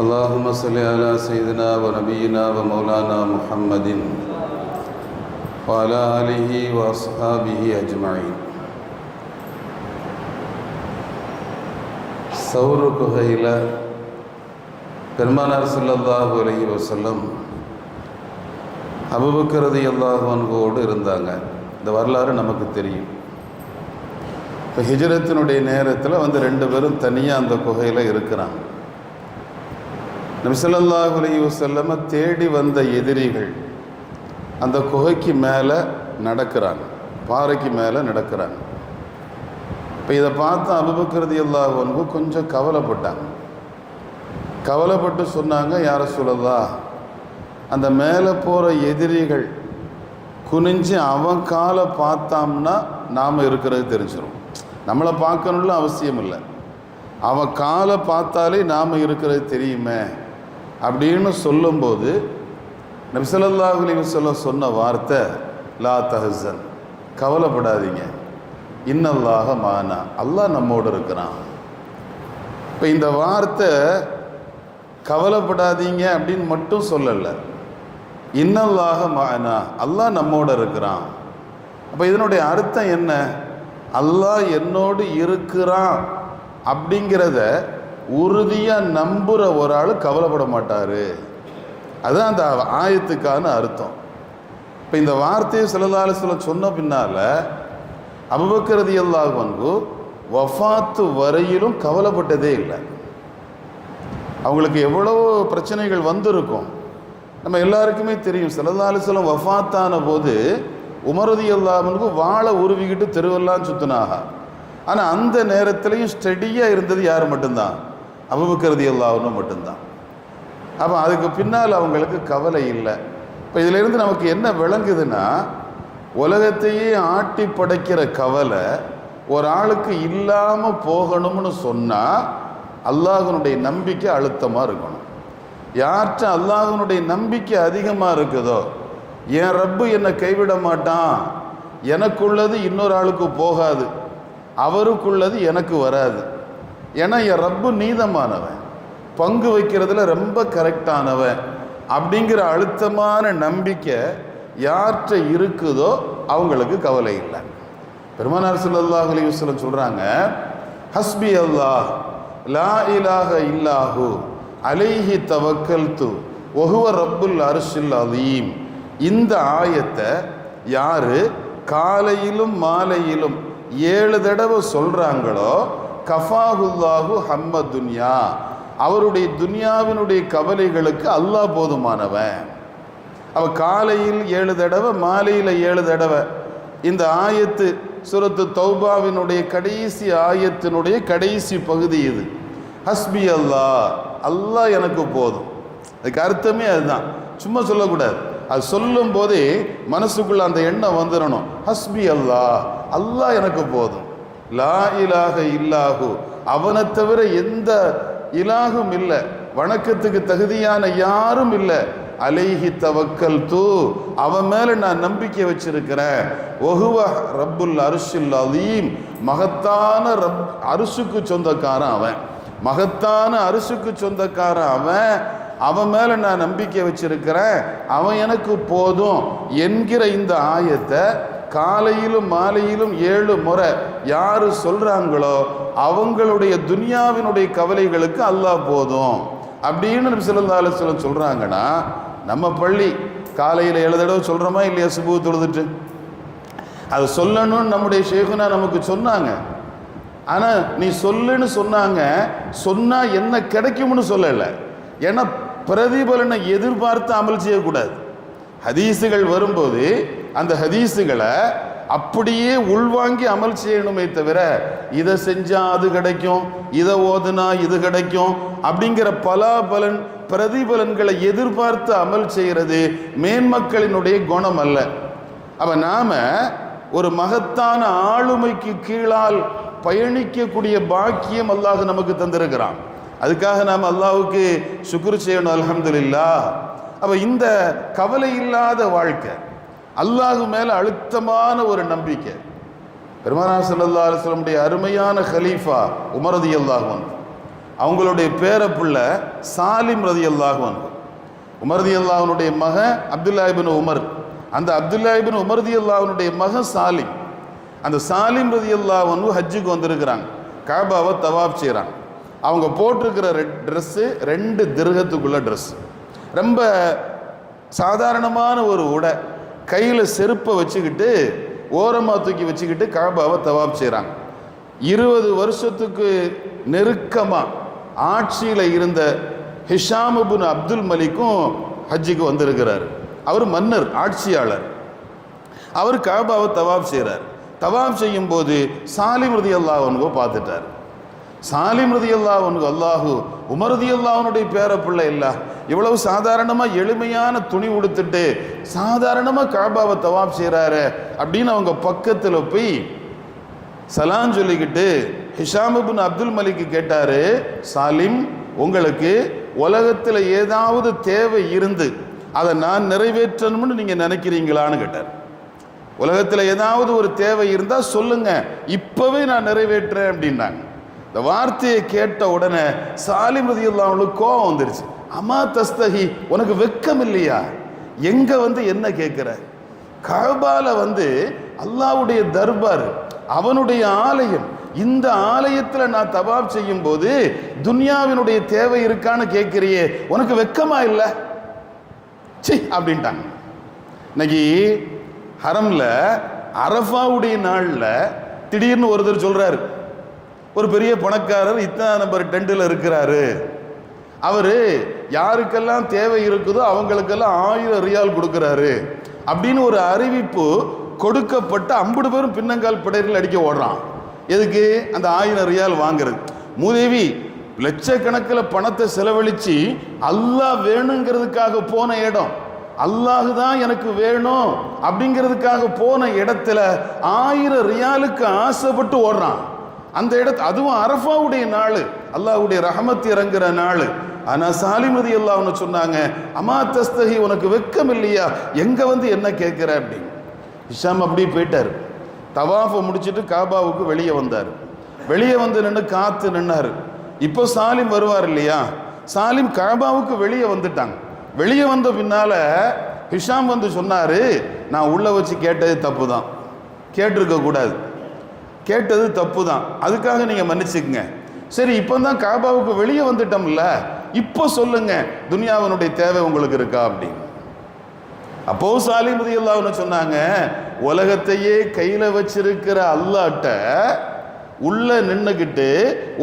اللهم صل على سيدنا ونبينا ومولانا محمد وعلى آله وأصحابه أجمعين. சௌரு குகையில் பெருமானார் ஸல்லல்லாஹு அலைஹி வஸல்லம் அபூபக்கர் ரலியல்லாஹு அன்ஹுவோடு இருந்தாங்க. இந்த வரலாறு நமக்கு தெரியும். இப்போ ஹிஜ்ரத்தினுடைய நேரத்தில் ரெண்டு பேரும் தனியாக அந்த குகையில் இருக்கிறாங்க. நபி ஸல்லல்லாஹு அலைஹி வஸல்லம் தேடி வந்த எதிரிகள் அந்த குகைக்கு மேலே நடக்கிறாங்க, பாறைக்கு மேலே நடக்கிறாங்க. இப்போ இதை பார்த்து அபூபக்கர் ரலியல்லாஹு அன்ஹு கொஞ்சம் கவலைப்பட்டு சொன்னாங்க, யா ரசூலல்லாஹ், அந்த மேலே போகிற எதிரிகள் குனிஞ்சு அவன் காலை பார்த்தோம்னா நாம் இருக்கிறது தெரிஞ்சிடும். நம்மளை பார்க்கணும்ல அவசியம் இல்லை, அவன் காலை பார்த்தாலே நாம் இருக்கிறது தெரியுமே அப்படின்னு சொல்லும்போது நபி ஸல்லல்லாஹு அலைஹி வஸல்லம் சொன்ன வார்த்தை, லா தஹஸன், கவலைப்படாதீங்க, இன்னல்லாஹ மானா, அல்லாஹ் நம்மோடு இருக்கிறான். இப்போ இந்த வார்த்தை கவலைப்படாதீங்க அப்படின்னு மட்டும் சொல்லலை, இன்னல்லாஹ மானா, அல்லாஹ் நம்மோடு இருக்கிறான். அப்போ இதனுடைய அர்த்தம் என்ன? அல்லாஹ் என்னோடு இருக்கிறான் அப்படிங்கிறத உறுதியாக நம்புகிற ஒரு ஆள் கவலைப்பட மாட்டார். அதுதான் அந்த ஆயத்துக்கான அர்த்தம். இப்போ இந்த வார்த்தையை ஸல்லல்லாஹு அலைஹி வஸல்லம் சொன்ன பின்னால் அபூபக்கர் ரலியல்லாஹு அன்ஹு வஃபாத்து வரையிலும் கவலைப்பட்டதே இல்லை. அவங்களுக்கு எவ்வளவோ பிரச்சனைகள் வந்திருக்கும், நம்ம எல்லாருக்குமே தெரியும். ஸல்லல்லாஹு அலைஹி வஸல்லம் வஃபாத்தான போது உமர் ரலியல்லாஹு அன்ஹு வாழை உருவிக்கிட்டு தெருவெல்லாம் சுற்றினாங்க. ஆனால் அந்த நேரத்துலையும் ஸ்டெடியாக இருந்தது யார் மட்டும்தான்? அபூபக்கர் ரலியல்லாஹு அன்ஹு மட்டும்தான். அப்போ அதுக்கு பின்னால் அவங்களுக்கு கவலை இல்லை. இப்போ இதிலிருந்து நமக்கு என்ன விளங்குதுன்னா, உலகத்தையே ஆட்டி படைக்கிற கவலை ஒரு ஆளுக்கு இல்லாமல் போகணும்னு சொன்னால் அல்லாஹ்வினுடைய நம்பிக்கை அழுத்தமாக இருக்கணும். யார்கிட்ட அல்லாஹ்வினுடைய நம்பிக்கை அதிகமாக இருக்குதோ, என் ரப்பு என்னை கைவிட மாட்டான், எனக்குள்ளது இன்னொரு ஆளுக்கு போகாது, அவருக்குள்ளது எனக்கு வராது, ஏன்னா என் ரப்பு நீதமானவன், பங்கு வைக்கிறதுல ரொம்ப கரெக்டானவன் அப்படிங்கிற அழுத்தமான நம்பிக்கை யார்கிட்ட இருக்குதோ அவங்களுக்கு கவலை இல்லை. பெருமானார் ஸல்லல்லாஹு அலைஹி வஸல்லம் சொல்கிறாங்க, ஹஸ்பி அல்லாஹ் லா இலாஹ இல்லாஹு அலைஹி தவக்கல்து வஹுவ ரப்புல் அர்ஷில் அலீம். இந்த ஆயத்தை யார் காலையிலும் மாலையிலும் 7 தடவை சொல்கிறாங்களோ, கஃபாஹுல்லாஹு ஹம்ம துன்யா, அவருடைய துன்யாவினுடைய கவலைகளுக்கு அல்லாஹ் போதுமானவன். அவ காலையில் 7 தடவை, மாலையில் 7 தடவை. இந்த ஆயத்து சூரத்து தௌபாவினுடைய கடைசி ஆயத்தினுடைய கடைசி பகுதி இது. ஹஸ்பி அல்லாஹ், அல்லாஹ் எனக்கு போதும். அதுக்கு அர்த்தமே அதுதான், சும்மா சொல்லக்கூடாது. அது சொல்லும் போதே மனசுக்குள்ள அந்த எண்ணம் வந்துடணும், ஹஸ்பி அல்லாஹ், அல்லாஹ் எனக்கு போதும். லா இலாஹ இல்லாஹு, அவனை தவிர எந்த இலாகும் இல்லை, வணக்கத்துக்கு தகுதியான யாரும் இல்லை. அலைஹி தவக்கல்து, அவன் மேலே நான் நம்பிக்கை வச்சிருக்கிறேன். வஹுவ ரப்புல் அர்ஷில் அலீம், மகத்தான அரிசுக்கு சொந்தக்காரன் அவன், மகத்தான அரிசுக்கு சொந்தக்காரன் அவன், அவன் மேலே நான் நம்பிக்கை வச்சிருக்கிறேன், அவன் எனக்கு போதும் என்கிற இந்த ஆயத்தை காலையிலும் மாலையிலும் 7 முறை யார் சொல்கிறாங்களோ அவங்களுடைய துன்யாவினுடைய கவலைகளுக்கு அல்லாஹ் போதும் அப்படின்னு நபி ஸல்லல்லாஹு அலைஹி வஸல்லம் சொல்கிறாங்கன்னா, நம்ம பள்ளி காலையில் 7 தடவை சொல்கிறோமா இல்லையா? சுபூ தொழுதுட்டு அது சொல்லணும்னு நம்முடைய ஷேகுனா நமக்கு சொன்னாங்க. ஆனால் நீ சொல்லுன்னு சொன்னாங்க, சொன்னால் என்ன கிடைக்கும்னு சொல்லலை. ஏன்னா பிரதிபலனை எதிர்பார்த்து அமல் செய்யக்கூடாது. ஹதீஸுகள் வரும்போது அந்த ஹதீஸுகளை அப்படியே உள்வாங்கி அமல் செய்யணுமே தவிர, இதை செஞ்சால் அது கிடைக்கும், இதை ஓதுனா இது கிடைக்கும் அப்படிங்கிற பலாபலன் பிரதிபலன்களை எதிர்பார்த்து அமல் செய்கிறது மேன்மக்களினுடைய குணம் அல்ல. அப்போ நாம் ஒரு மகத்தான ஆளுமைக்கு கீழால் பயணிக்கக்கூடிய பாக்கியம் அல்லாஹ் நமக்கு தந்திருக்கிறான். அதுக்காக நாம் அல்லாஹ்வுக்கு சுக்ர் செய்யணும், அல்ஹம்துலில்லாஹ். அப்போ இந்த கவலை இல்லாத வாழ்க்கை, அல்லாஹ் மேலே அழுத்தமான ஒரு நம்பிக்கை. பெருமானார் ஸல்லல்லாஹு அலைஹி வஸல்லம் அருமையான ஹலீஃபா உமர் ரலியல்லாஹு அன்ஹு அவங்களுடைய பேரப்புள்ள சாலிம் ரலியல்லாஹு அன்ஹு. உமர் ரலியல்லாஹுனுடைய மகன் அப்துல்லா இப்னு உமர். அந்த அப்துல்லா இப்னு உமர் ரலியல்லாஹுனுடைய மகன் சாலிம். அந்த சாலிம் ரலியல்லாஹு அன்ஹு ஹஜ்ஜுக்கு வந்திருக்கிறாங்க. காபாவை தவாப் செய்கிறாங்க. அவங்க போட்டிருக்கிற ட்ரெஸ்ஸு 2 திர்ஹத்துக்குள்ள ட்ரெஸ். ரொம்ப சாதாரணமான ஒரு உடை. கையில் செருப்பை வச்சுக்கிட்டு ஓரமாக தூக்கி வச்சுக்கிட்டு காபாவை தவாப் செய்கிறாங்க. 20 வருஷத்துக்கு நெருக்கமாக ஆட்சியில் இருந்த ஹிஷாம் இப்னு அப்துல் மலிக்கும் ஹஜ்ஜுக்கு வந்திருக்கிறார். அவர் மன்னர், ஆட்சியாளர். அவர் காபாவை தவாப் செய்கிறார். தவாப் செய்யும் போது சாலிம் ரலியல்லாஹு அன்ஹு பார்த்துட்டார். சாலிம் ரலியல்லாஹு அன்ஹு அல்லாஹு உமர் ரலியல்லாஹுனுடைய பேரப்பிள்ளை இல்ல, இவ்வளவு சாதாரணமாக எளிமையான துணி உடுத்துட்டு சாதாரணமாக காபாவை தவாப் செய்கிறாரு அப்படின்னு அவங்க பக்கத்தில் போய் சலாம் சொல்லிக்கிட்டு ஹிஷாம் இப்னு அப்துல் மலிக்கு கேட்டார், சாலிம், உங்களுக்கு உலகத்தில் ஏதாவது தேவை இருந்து அதை நான் நிறைவேற்றணும்னு நீங்கள் நினைக்கிறீங்களான்னு கேட்டார். உலகத்தில் ஏதாவது ஒரு தேவை இருந்தால் சொல்லுங்க, இப்போவே நான் நிறைவேற்றுறேன் அப்படின்னாங்க. இந்த வார்த்தையை கேட்ட உடனே சாலிம் ரலியல்லாஹு அன்ஹு கோபம் வந்துருச்சு. அம்மா தஸ்தஹி, உனக்கு வெக்கம் இல்லையா? எங்கே என்ன கேட்குற? கஅபால அல்லாஹ்வுடைய தர்பார், அவனுடைய ஆலயம். இந்த ஆலயத்தில் நான் தவாப் செய்யும் போது துன்யாவினுடைய தேவை இருக்கான்னு கேட்குறியே, உனக்கு வெக்கமா இல்லை? சி அப்படின்ட்டாங்க. இன்னைக்கு ஹரம்ல அரஃபாவுடைய நாளில் திடீர்னு ஒருத்தர் சொல்றாரு, ஒரு பெரிய பணக்காரர் இத்தனை நம்பர் டெண்டில் இருக்கிறாரு, அவர் யாருக்கெல்லாம் தேவை இருக்குதோ அவங்களுக்கெல்லாம் 1000 ரியால் கொடுக்குறாரு அப்படின்னு ஒரு அறிவிப்பு கொடுக்கப்பட்ட 50 பேரும் பின்னங்கால் பிடையில் அடிக்க ஓடுறான். எதுக்கு? அந்த 1000 ரியால் வாங்குறது. மூதேவி லட்சக்கணக்கில் பணத்தை செலவழித்து அல்லாஹ் வேணுங்கிறதுக்காக போன இடம், அல்லாஹ் தான் எனக்கு வேணும் அப்படிங்கிறதுக்காக போன இடத்துல 1000 ரியாலுக்கு ஆசைப்பட்டு ஓடுறான். அந்த அதுவும் அரஃபாவுடைய நாள், அல்லாஹ்வுடைய ரஹமத் இறங்குற நாள். ஆனால் சாலிம் ரலியல்லாஹு அன்ஹு சொன்னாங்க, அம்மா தஸ்தஹி, உனக்கு வெக்கம் இல்லையா? எங்கே என்ன கேட்குற அப்படின்னு. ஹிஷாம் அப்படி போயிட்டார். தவாஃபை முடிச்சுட்டு காபாவுக்கு வெளியே வந்தார். வெளியே நின்று காத்து நின்னார். இப்போ சாலிம் வருவார் இல்லையா? சாலிம் காபாவுக்கு வெளியே வந்துட்டாங்க. வெளியே வந்த பின்னால ஹிஷாம் சொன்னார், நான் உள்ள வச்சு கேட்டது தப்பு தான், கேட்டிருக்க கூடாது, கேட்டது தப்பு தான், அதுக்காக நீங்கள் மன்னிச்சுக்குங்க. சரி, இப்போ தான் காபாவுக்கு வெளியே வந்துட்டோம்ல, இப்போ சொல்லுங்க, துன்யாவினுடைய தேவை உங்களுக்கு இருக்கா அப்படின்னு. அப்போ சாலிம் ரலியல்லாஹு அன்ஹு சொன்னாங்க, உலகத்தையே கையில் வச்சிருக்கிற அல்லாஹ்ட்ட உள்ள நின்னுக்கிட்டு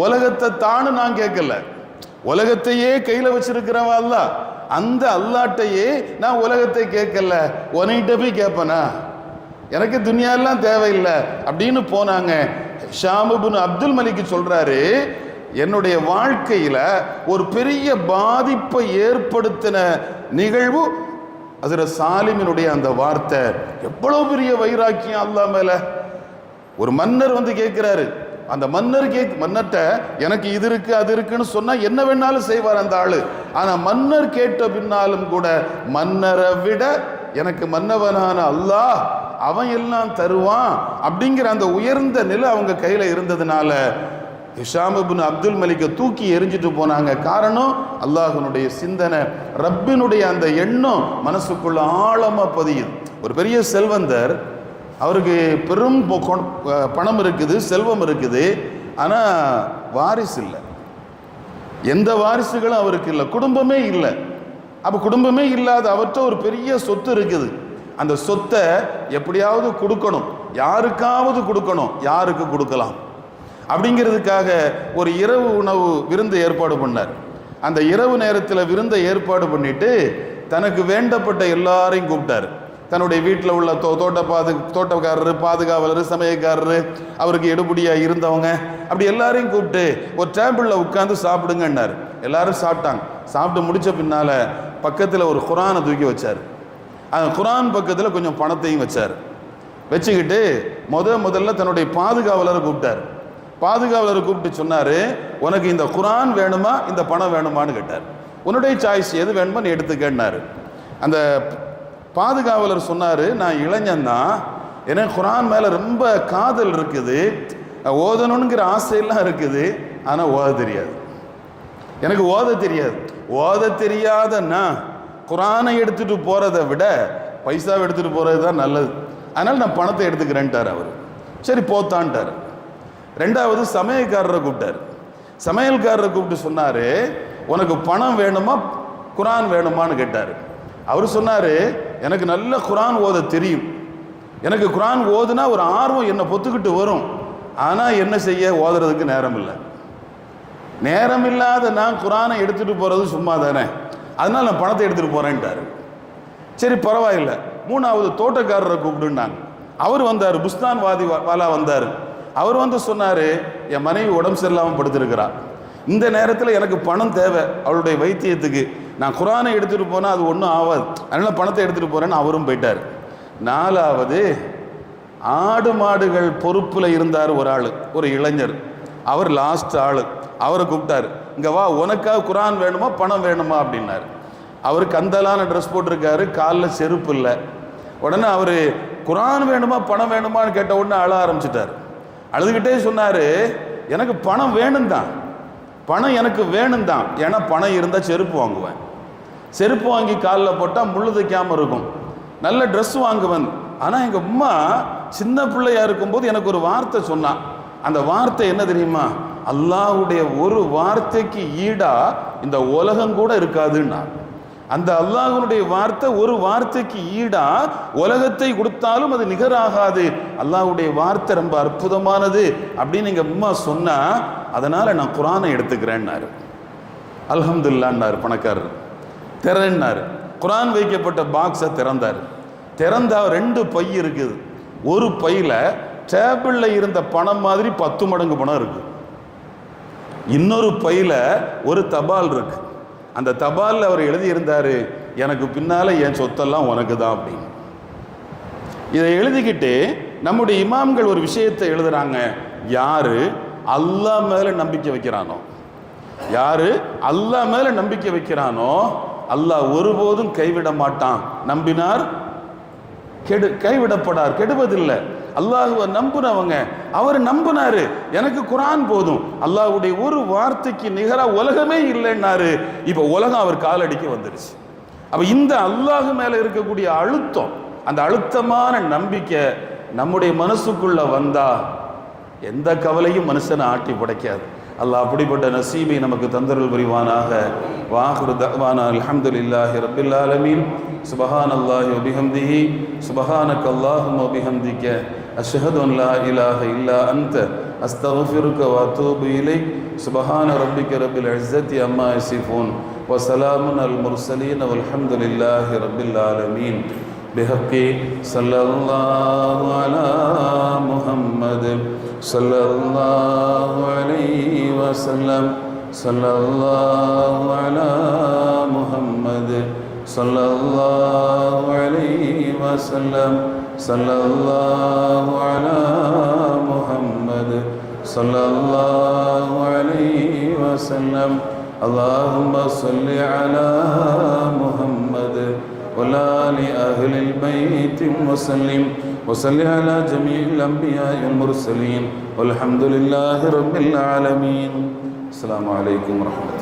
உலகத்தை தானு நான் கேட்கல, உலகத்தையே கையில் வச்சிருக்கிறவா அல்லாஹ், அந்த அல்லாஹ்ட்டையே நான் உலகத்தை கேட்கல, உன்கிட்ட போய் கேட்பனா? எனக்கு துன்யாலாம் தேவையில்லை அப்படின்னு போனாங்க. ஹிஷாம் இப்னு அப்துல் மலிக்கு சொல்றாரு, என்னுடைய வாழ்க்கையில ஒரு பெரிய பாதிப்பை ஏற்படுத்தின நிகழ்வு ஹஜ்ரத் சாலிமினுடைய அந்த வார்த்தை. எவ்வளவு பெரிய வைராக்கியம் அல்லாஹ் மேல. ஒரு மன்னர் கேட்கிறாரு, அந்த மன்னர்கிட்ட எனக்கு இது இருக்கு அது இருக்குன்னு சொன்னா என்ன வேணாலும் செய்வார் அந்த ஆளு. ஆனா மன்னர் கேட்ட பின்னாலும் கூட மன்னரை விட எனக்கு மன்னவனான அல்லாஹ் அவன் எல்லாம் தருவான் அப்படிங்கிற அந்த உயர்ந்த நிலை அவங்க கையில இருந்ததுனால ஹிஷாம் இப்னு அப்துல் மலிக்கை தூக்கி எரிஞ்சிட்டு போனாங்க. காரணம், அல்லாஹ்வினுடைய சிந்தனை, ரப்பினுடைய அந்த எண்ணம் மனசுக்குள்ள ஆழமா பதியுது. ஒரு பெரிய செல்வந்தர், அவருக்கு பெரும் பணம் இருக்குது, செல்வம் இருக்குது, ஆனா வாரிசு இல்லை, எந்த வாரிசுகளும் அவருக்கு இல்லை, குடும்பமே இல்லை. அப்போ குடும்பமே இல்லாத அவர்கிட்ட ஒரு பெரிய சொத்து இருக்குது. அந்த சொத்தை எப்படியாவது கொடுக்கணும், யாருக்காவது கொடுக்கணும், யாருக்கு கொடுக்கலாம் அப்படிங்கிறதுக்காக ஒரு இரவு உணவு விருந்து ஏற்பாடு பண்ணார். அந்த இரவு நேரத்தில் விருந்தை ஏற்பாடு பண்ணிட்டு தனக்கு வேண்டப்பட்ட எல்லாரையும் கூப்பிட்டார். தன்னுடைய வீட்டில் உள்ள தோட்டக்காரரு, பாதுகாவலர், சமயக்காரரு, அவருக்கு எடுபடியாக இருந்தவங்க, அப்படி எல்லாரையும் கூப்பிட்டு ஒரு டேபிளில் உட்காந்து சாப்பிடுங்கன்னார். எல்லாரும் சாப்பிட்டாங்க. சாப்பிட்டு முடித்த பின்னால் பக்கத்தில் ஒரு குரானை தூக்கி வச்சார். அந்த குரான் பக்கத்தில் கொஞ்சம் பணத்தையும் வச்சார். வச்சுக்கிட்டு முதல்ல தன்னுடைய பாதுகாவலரை கூப்பிட்டார். பாதுகாவலரை கூப்பிட்டு சொன்னார், உனக்கு இந்த குரான் வேணுமா இந்த பணம் வேணுமான்னு கேட்டார். உன்னுடைய சாய்ஸ் எது வேணுமா நீ எடுத்துக்கன்னாரு. அந்த பாதுகாவலர் சொன்னார், நான் இளைஞன்தான், எனக்கு குரான் மேலே ரொம்ப காதல் இருக்குது, ஓதணுங்கிற ஆசையெல்லாம் இருக்குது, ஆனால் ஓத தெரியாது. எனக்கு ஓத தெரியாது. ஓத தெரியாத நான் குரானை எடுத்துட்டு போறதை விட பைசாவை எடுத்துட்டு போறது தான் நல்லது, அதனால நான் பணத்தை எடுத்துக்கிறேன்ட்டார் அவர். சரி போத்தான்ட்டார். ரெண்டாவது சமையல்காரரை கூப்பிட்டார். சமையல்காரரை கூப்பிட்டு சொன்னாரு, உனக்கு பணம் வேணுமா குரான் வேணுமான்னு கேட்டார். அவர் சொன்னாரு, எனக்கு நல்ல குரான் ஓத தெரியும், எனக்கு குரான் ஓதுனா ஒரு ஆர்வம் என்னை பொத்துக்கிட்டு வரும், ஆனால் என்ன செய்ய ஓதுறதுக்கு நேரம் இல்லை. நேரம் இல்லாத நான் குரானை எடுத்துட்டு போறது சும்மா தானே, அதனால நான் பணத்தை எடுத்துட்டு போறேன்ட்டாரு. சரி பரவாயில்லை. மூணாவது தோட்டக்காரரை கூப்பிடுனாங்க. அவர் வந்தார், புஸ்தான் வாலா வந்தார். அவர் வந்து சொன்னார், என் மனைவி உடம்பு சரியில்லாமல் படுத்திருக்கிறா, இந்த நேரத்தில் எனக்கு பணம் தேவை அவளுடைய வைத்தியத்துக்கு, நான் குரானை எடுத்துகிட்டு போனால் அது ஒன்றும் ஆகாது, அதனால் பணத்தை எடுத்துகிட்டு போகிறேன்னு அவரும் போயிட்டார். நாலாவது ஆடு மாடுகள் பொறுப்பில் இருந்தார் ஒரு ஆள், ஒரு இளைஞர், அவர் லாஸ்ட் ஆள். அவரை கூப்பிட்டார், இங்கே வா, உனக்காக குரான் வேணுமா பணம் வேணுமா அப்படின்னாரு. அவர் கந்தலான ட்ரெஸ் போட்டிருக்காரு, காலில் செருப்பு இல்லை. உடனே அவர் குரான் வேணுமா பணம் வேணுமான்னு கேட்ட உடனே அழ ஆரம்பிச்சிட்டார். அழுதுகிட்டே சொன்னார், எனக்கு பணம் வேணும் தான், பணம் எனக்கு வேணும் தான், ஏன்னா பணம் இருந்தால் செருப்பு வாங்குவேன், செருப்பு வாங்கி காலில் போட்டால் முள்ளு தைக்காமல் இருக்கும், நல்ல ட்ரெஸ் வாங்குவேன். ஆனால் எங்கள் அம்மா சின்ன பிள்ளையா இருக்கும்போது எனக்கு ஒரு வார்த்தை சொன்னான். அந்த வார்த்தை என்ன தெரியுமா? அல்லாஹ்வுடைய ஒரு வார்த்தைக்கு ஈடா இந்த உலகம் கூட இருக்காதுன்னா. அந்த அல்லாஹ்வுடைய வார்த்தை ஒரு வார்த்தைக்கு ஈடா உலகத்தை கொடுத்தாலும் அது நிகராகாது, அல்லாஹ்வுடைய வார்த்தை ரொம்ப அற்புதமானது அப்படின்னு எங்கள் அம்மா சொன்னா, அதனால நான் குரானை எடுத்துக்கிறேன்னாரு. அல்ஹம்துலில்லாஹ்னாரு பணக்காரர். திறன்னாரு. குரான் வைக்கப்பட்ட பாக்ஸை திறந்தார். திறந்தா 2 பை இருக்குது. ஒரு பையில டேபிளில் இருந்த பணம் மாதிரி 10 மடங்கு பணம் இருக்கு. இன்னொரு பையில ஒரு தபால் இருக்கு. அந்த தபாலில் அவர் எழுதியிருந்தாரு, எனக்கு பின்னால என் சொத்தெல்லாம் உனக்கு தான் அப்படின்னு. இதை எழுதிக்கிட்டு நம்முடைய இமாம்கள் ஒரு விஷயத்தை எழுதுறாங்க, யாரு அல்லாஹ் மேல நம்பிக்கை வைக்கிறானோ, யாரு அல்லாஹ் மேல நம்பிக்கை வைக்கிறானோ அல்லாஹ் ஒருபோதும் கைவிட மாட்டான். நம்பினார் கைவிடப்படார், கெடுவதில்லை. அல்லாஹுவை நம்புனவங்க, அவர் நம்பினாரு, எனக்கு குரான் போதும், அல்லாஹ்வுடைய ஒரு வார்த்தைக்கு நிகரா உலகமே இல்லைன்னாரு. இப்ப உலகம் அவர் காலடிக்கு வந்துருச்சு. அப்ப இந்த அல்லாஹ் மேல இருக்கக்கூடிய அழுத்தம், அந்த அழுத்தமான நம்பிக்கை நம்முடைய மனசுக்குள்ள வந்தா எந்த கவலையும் மனுஷனை ஆட்டி படைக்காது. அல்லாஹ் அப்படிப்பட்ட நசீபை நமக்கு தந்தருள் புரிவானாக. வாஹிரு தஅவானா அல்ஹம்துலில்லாஹி ரப்பில் ஆலமீன். சுப்ஹானல்லாஹி வ பிஹம்திஹி சுப்ஹானக அல்லாஹும்ம வ பிஹம்திக அஷ்ஹது அன் லா இலாஹ இல்லா அன்த அஸ்தக்ஃபிருக வ அத்தூபு இலைக். சுப்ஹான ரப்பிக ரப்பில் இஸ்ஸத்தி அம்மா யசிஃபூன் வ ஸலாமுன் அல் முர்ஸலீன் வல்ஹம்துலில்லாஹி ரப்பில் ஆலமீன். பிஹக்கி ஸல்லல்லாஹு அலா முஹம்மத் ஸல்லல்லாஹு அலைஹி வஸல்லம். ஸல்லல்லாஹு அலா முஹம்மத் ஸல்லல்லாஹு அலைஹி வஸல்லம். ஸல்லல்லாஹு அலா முஹம்மத் ஸல்லல்லாஹு அலைஹி வஸல்லம். அல்லாஹும்ம ஸல்லி அலா முஹம்மத் وآل أهل البيت وسلم وصل على جميع الأنبياء والمرسلين والحمد لله رب العالمين. السلام عليكم ورحمة الله.